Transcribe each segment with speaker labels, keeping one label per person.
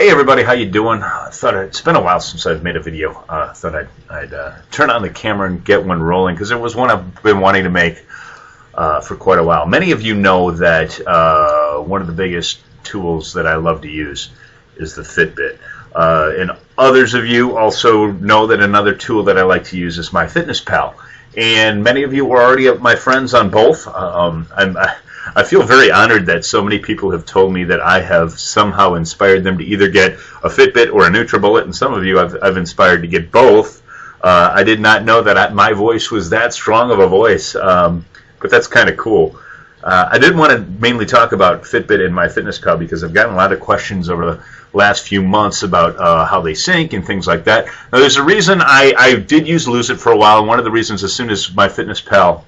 Speaker 1: Hey everybody, how you doing? It's been a while since I've made a video. Thought I'd turn on the camera and get one rolling because it was one I've been wanting to make for quite a while. Many of you know that one of the biggest tools that I love to use is the FitBit. And others of you also know that another tool that I like to use is MyFitnessPal. And many of you are already my friends on both. I feel very honored that so many people have told me that I have somehow inspired them to either get a Fitbit or a NutriBullet, and some of you I've inspired to get both. I did not know that my voice was that strong of a voice, but that's kind of cool. I did want to mainly talk about Fitbit and MyFitnessPal because I've gotten a lot of questions over the last few months about how they sync and things like that. Now, there's a reason I did use Lose It for a while, and one of the reasons as soon as MyFitnessPal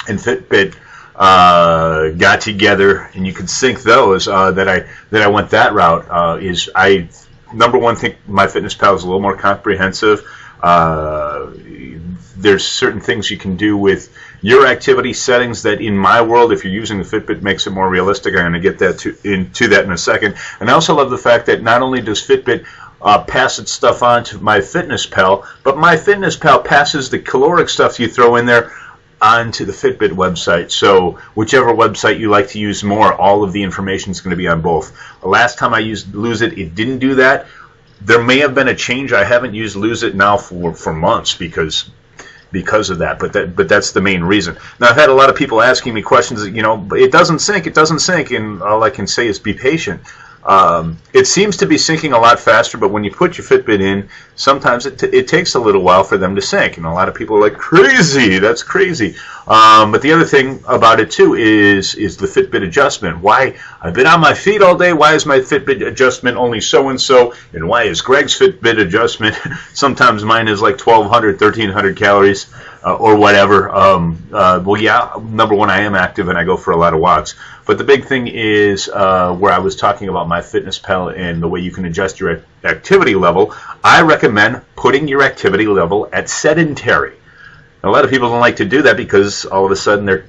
Speaker 1: and Fitbit got together and you could sync those that I went that route is I number one think MyFitnessPal is a little more comprehensive. There's certain things you can do with your activity settings that in my world, if you're using the Fitbit, makes it more realistic. I'm going to get that into that in a second. And I also love the fact that not only does Fitbit pass its stuff on to MyFitnessPal, but MyFitnessPal passes the caloric stuff you throw in there onto the Fitbit website. So whichever website you like to use more, all of the information is going to be on both. The last time I used Lose It, it didn't do that. There may have been a change. I haven't used Lose It now for months because of that, but that's the main reason. Now, I've had a lot of people asking me questions, it doesn't sync, and all I can say is be patient. It seems to be syncing a lot faster, but when you put your Fitbit in, sometimes it takes a little while for them to sync, and a lot of people are like, crazy, that's crazy. But the other thing about it too is the Fitbit adjustment. Why? I've been on my feet all day. Why is my Fitbit adjustment only so-and-so? And why is Greg's Fitbit adjustment, sometimes mine is like 1,200, 1,300 calories or whatever. Well, yeah, number one, I am active and I go for a lot of walks. But the big thing is where I was talking about MyFitnessPal and the way you can adjust your activity level. I recommend putting your activity level at sedentary. Now, a lot of people don't like to do that because all of a sudden their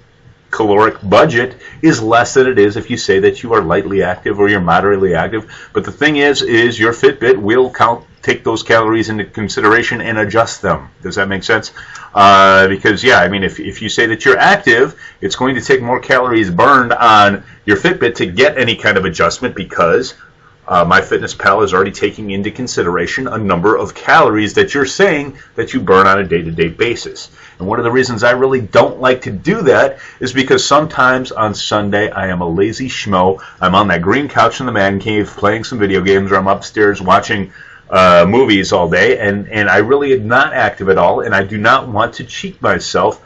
Speaker 1: caloric budget is less than it is if you say that you are lightly active or you're moderately active. But the thing is your Fitbit will take those calories into consideration and adjust them. Does that make sense? Because, yeah, I mean, if you say that you're active, it's going to take more calories burned on your Fitbit to get any kind of adjustment because MyFitnessPal is already taking into consideration a number of calories that you're saying that you burn on a day-to-day basis. And one of the reasons I really don't like to do that is because sometimes on Sunday I am a lazy schmo. I'm on that green couch in the man cave playing some video games, or I'm upstairs watching movies all day, and I really am not active at all, and I do not want to cheat myself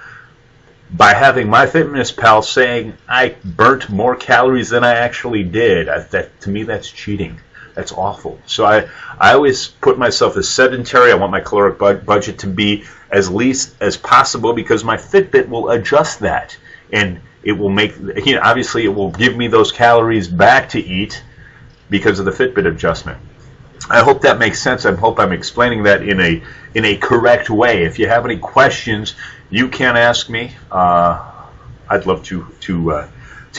Speaker 1: by having MyFitnessPal saying I burnt more calories than I actually did. To me, that's cheating. That's awful. So I always put myself as sedentary. I want my caloric budget to be as least as possible because my Fitbit will adjust that, and it will make, obviously it will give me those calories back to eat because of the Fitbit adjustment. I hope that makes sense. I hope I'm explaining that in a correct way. If you have any questions, you can ask me. I'd love to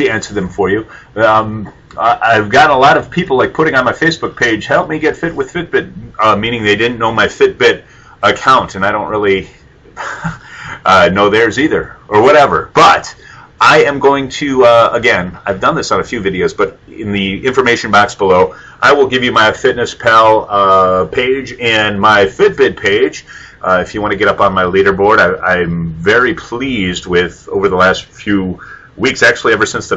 Speaker 1: answer them for you. I've got a lot of people like putting on my Facebook page, help me get fit with Fitbit, meaning they didn't know my Fitbit account, and I don't really know theirs either, or whatever. But I am going to, again, I've done this on a few videos, but in the information box below, I will give you my MyFitnessPal page and my Fitbit page. If you want to get up on my leaderboard, I'm very pleased with, over the last few weeks, actually ever since the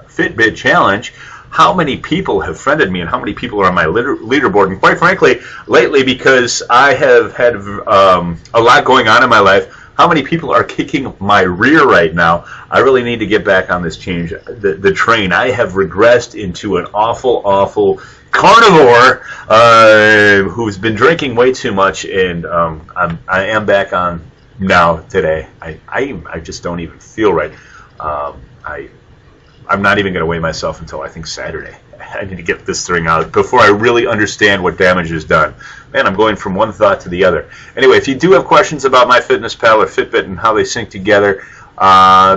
Speaker 1: Fitbit challenge, how many people have friended me and how many people are on my leaderboard. And quite frankly, lately, because I have had a lot going on in my life, how many people are kicking my rear right now? I really need to get back on this the train. I have regressed into an awful carnivore who's been drinking way too much, and I am back on now today. I just don't even feel right. I'm not even going to weigh myself until I think Saturday. I need to get this thing out before I really understand what damage is done. Man, I'm going from one thought to the other. Anyway, if you do have questions about MyFitnessPal or Fitbit and how they sync together,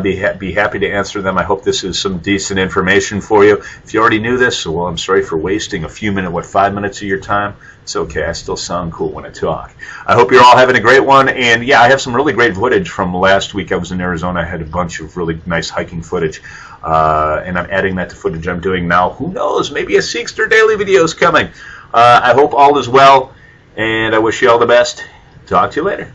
Speaker 1: Be happy to answer them. I hope this is some decent information for you. If you already knew this, well, I'm sorry for wasting a few minutes, 5 minutes of your time. It's okay. I still sound cool when I talk. I hope you're all having a great one. And yeah, I have some really great footage from last week. I was in Arizona. I had a bunch of really nice hiking footage. And I'm adding that to footage I'm doing now. Who knows? Maybe a Seekster Daily video is coming. I hope all is well. And I wish you all the best. Talk to you later.